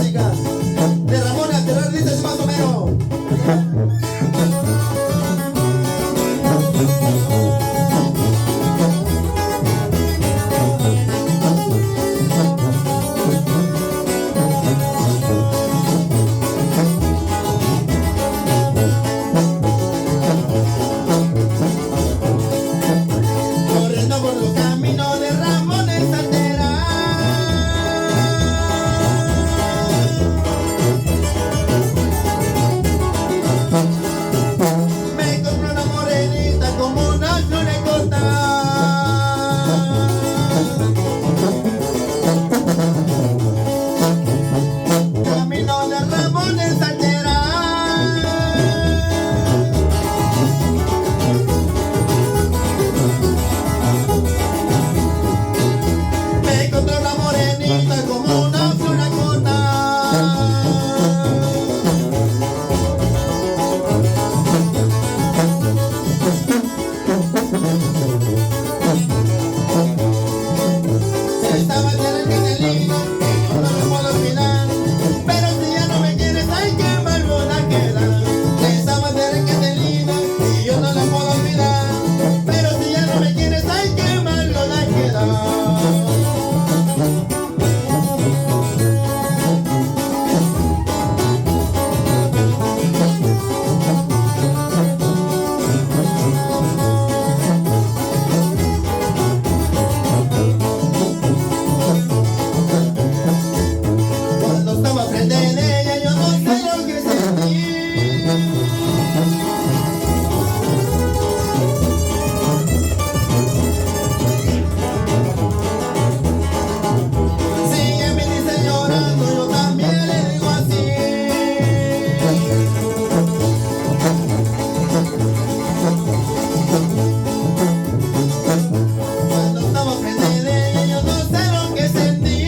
música de Ramón Alterar, dices más o menos. Corriendo por los caminos de Ramón Alterar, me encontré una morenita como una florecota. Camino de Ramón Alterar, me encontré una morenita como una florecota. Estaba teniendo que te lindo y yo no me puedo olvidar, pero si ya no me quieres hay que malvona quedar. Estaba teniendo que te lindo y yo no la puedo olvidar, pero si ya no me quieres hay que malvona quedar. Cuando estaba frente de ella yo no sé lo que sentí. Si ella me dice llorando yo también le digo así. Cuando estaba frente de ella yo no sé lo que sentí.